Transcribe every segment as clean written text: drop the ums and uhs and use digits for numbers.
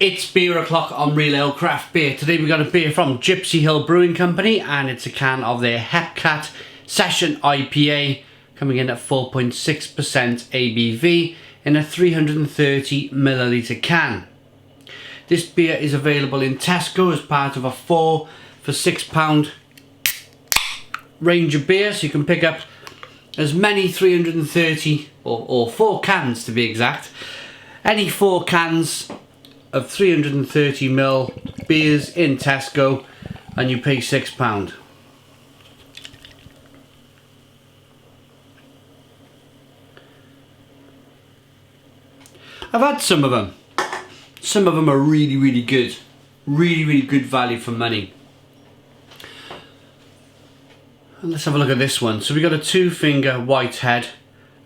It's beer o'clock on Real Ale Craft Beer. Today we got a beer from Gipsy Brewing Company, and it's a can of their Hepcat Session IPA, coming in at 4.6% ABV in a 330ml can. This beer is available in Tesco as part of a 4 for £6 range of beer, so you can pick up as many 330 or 4 cans to be exact. Any 4 cans of 330ml beers in Tesco, and you pay £6. I've had some of them. Some of them are really good. Really good value for money. And let's have a look at this one. So we got a 2-finger white head,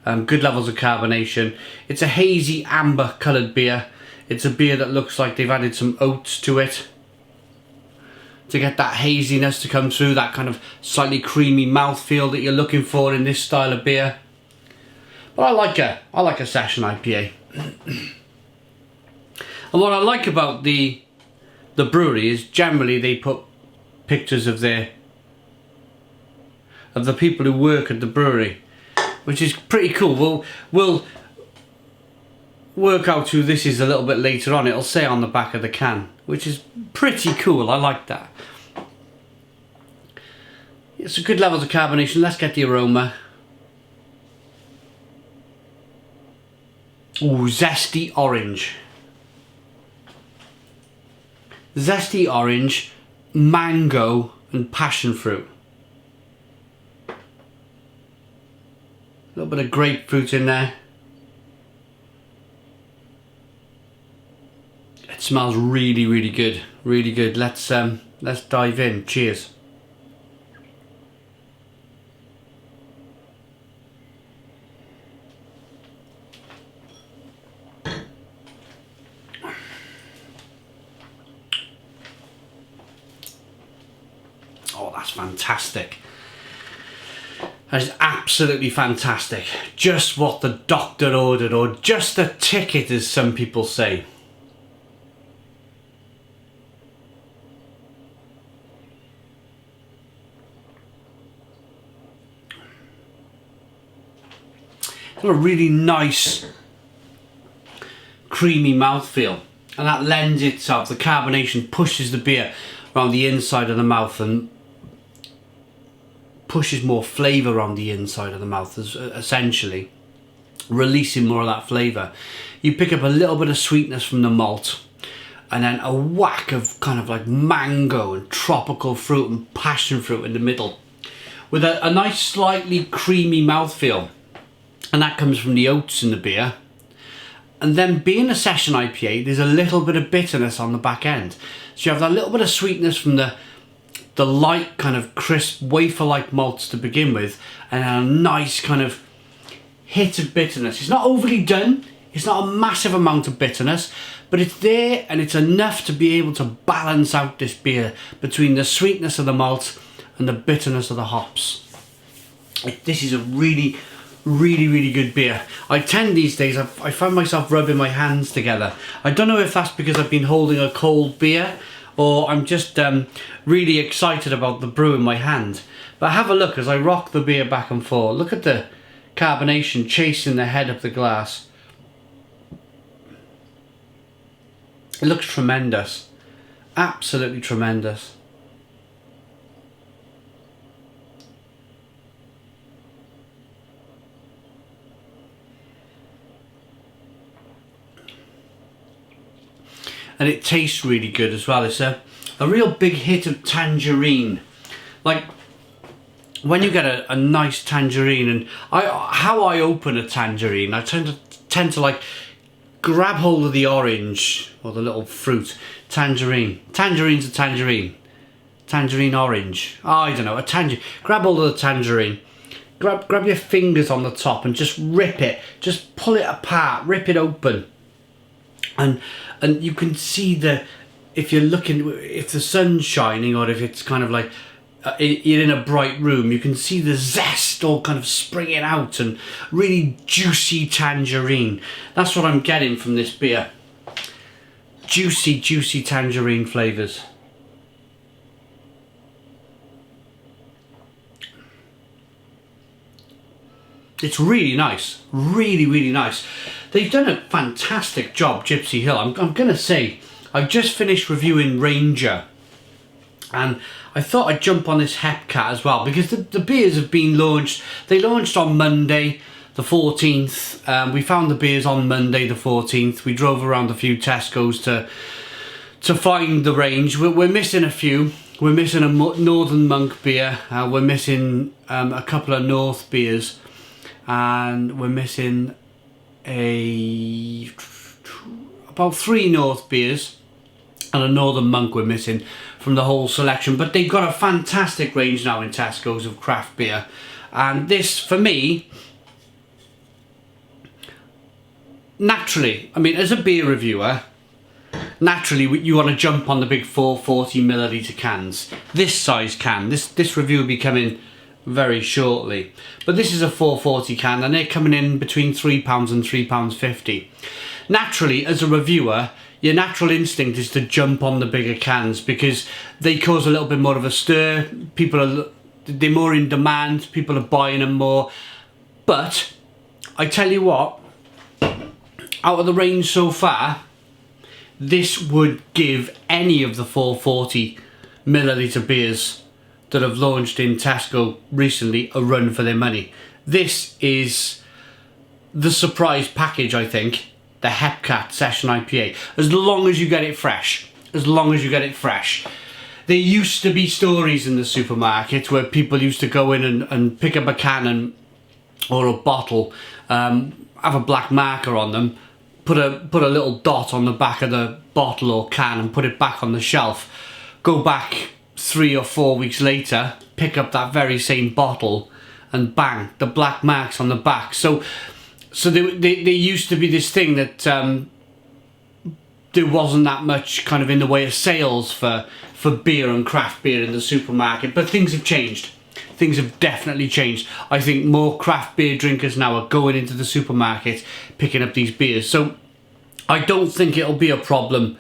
good levels of carbonation. It's a hazy amber coloured beer. It's a beer that looks like they've added some oats to it to get that haziness to come through, that kind of slightly creamy mouthfeel that you're looking for in this style of beer. But I like a session IPA. And what I like about the brewery is generally they put pictures of the people who work at the brewery, which is pretty cool. We'll work out who this is a little bit later on. It'll say on the back of the can, which is pretty cool. I like that. It's a good levels of carbonation. Let's get the aroma. Ooh, zesty orange. Zesty orange, mango and passion fruit. A little bit of grapefruit in there. It smells really good. Really good. Let's dive in. Cheers. Oh, that's fantastic. That is absolutely fantastic. Just what the doctor ordered, or just the ticket, as some people say. It's got a really nice creamy mouthfeel, and that lends itself, the carbonation pushes the beer around the inside of the mouth and pushes more flavour on the inside of the mouth, essentially releasing more of that flavour. You pick up a little bit of sweetness from the malt, and then a whack of kind of like mango and tropical fruit and passion fruit in the middle, with a nice slightly creamy mouthfeel, and that comes from the oats in the beer. And then, being a session IPA, there's a little bit of bitterness on the back end, so you have that little bit of sweetness from the light kind of crisp wafer-like malts to begin with, and a nice kind of hit of bitterness. It's not overly done, it's not a massive amount of bitterness, but it's there, and it's enough to be able to balance out this beer between the sweetness of the malt and the bitterness of the hops. This is a really good beer. I tend these days, I find myself rubbing my hands together. I don't know if that's because I've been holding a cold beer, or I'm just really excited about the brew in my hand. But have a look as I rock the beer back and forth. Look at the carbonation chasing the head of the glass. It looks tremendous. Absolutely tremendous. And it tastes really good as well. It's a real big hit of tangerine. Like, when you get a nice tangerine, and how I open a tangerine, I tend to like grab hold of the orange, or the little fruit. Tangerine. Tangerine's a tangerine. Tangerine orange. Oh, I don't know, a tangerine. Grab hold of the tangerine. Grab your fingers on the top and just rip it. Just pull it apart, rip it open. And you can see if you're looking, if the sun's shining, or if it's kind of like you're in a bright room, you can see the zest all kind of springing out, and really juicy tangerine. That's what I'm getting from this beer. juicy, juicy tangerine flavours. It's really nice, really, really nice. They've done a fantastic job, Gipsy Hill. I'm going to say, I've just finished reviewing Ranger, and I thought I'd jump on this Hepcat as well, because the beers have been launched. They launched on Monday the 14th. We found the beers on Monday the 14th. We drove around a few Tesco's to find the range. We're missing a few. We're missing a Northern Monk beer. We're missing a couple of North beers. And we're missing about 3 North beers and a Northern Monk we're missing from the whole selection. But they've got a fantastic range now in Tesco's of craft beer. And this, for me, naturally, I mean, as a beer reviewer, naturally you want to jump on the big 440 milliliter cans. This size can. This review will be coming very shortly, but this is a 440 can, and they're coming in between £3 and £3.50. Naturally, as a reviewer, your natural instinct is to jump on the bigger cans because they cause a little bit more of a stir. They're more in demand, people are buying them more. But I tell you what, out of the range so far, this would give any of the 440 milliliter beers that have launched in Tesco recently a run for their money. This is the surprise package, I think, the Hepcat Session IPA. As long as you get it fresh. As long as you get it fresh. There used to be stories in the supermarket where people used to go in and pick up a can or a bottle, have a black marker on them, put a little dot on the back of the bottle or can and put it back on the shelf. Go back 3 or 4 weeks later, pick up that very same bottle, and bang, the black marks on the back. So there used to be this thing that there wasn't that much kind of in the way of sales for beer and craft beer in the supermarket, but things have changed. Things have definitely changed. I think more craft beer drinkers now are going into the supermarket, picking up these beers. So I don't think it'll be a problem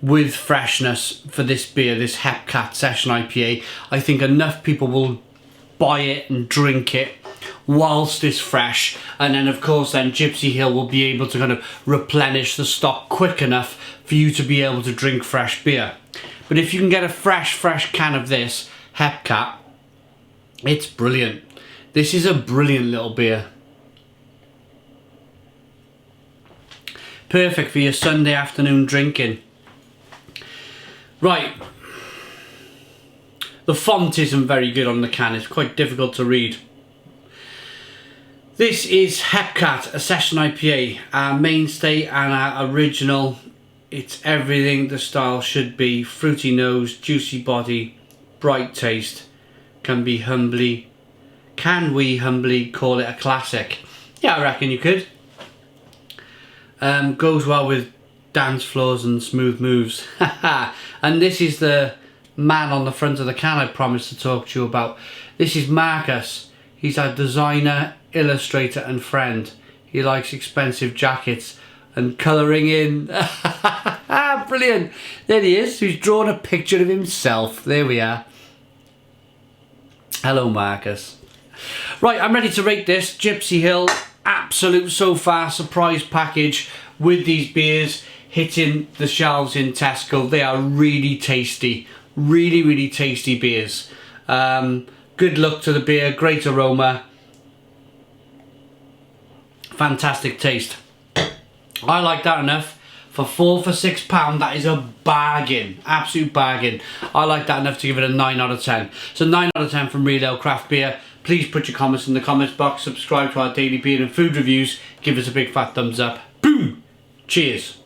with freshness for this beer, this Hepcat Session IPA. I think enough people will buy it and drink it whilst it's fresh, and then of course then Gipsy Hill will be able to kind of replenish the stock quick enough for you to be able to drink fresh beer. But if you can get a fresh can of this Hepcat, it's brilliant. This is a brilliant little beer. Perfect for your Sunday afternoon drinking. Right, the font isn't very good on the can, it's quite difficult to read. This is Hepcat, a Session IPA, our mainstay and our original. It's everything the style should be. Fruity nose, juicy body, bright taste. Can we humbly call it a classic? Yeah, I reckon you could. Goes well with dance floors and smooth moves. And this is the man on the front of the can I promised to talk to you about. This is Marcus. He's our designer, illustrator and friend. He likes expensive jackets and colouring in. Brilliant. There he is. He's drawn a picture of himself. There we are. Hello, Marcus. Right, I'm ready to rate this. Gipsy Hill, absolute so far surprise package with these beers hitting the shelves in Tesco. They are really tasty. Really, really tasty beers. Good look to the beer, great aroma. Fantastic taste. I like that enough. For £6, that is a bargain. Absolute bargain. I like that enough to give it a 9 out of 10. So 9 out of 10 from Real Ale Craft Beer. Please put your comments in the comments box. Subscribe to our daily beer and food reviews. Give us a big fat thumbs up. Boom! Cheers.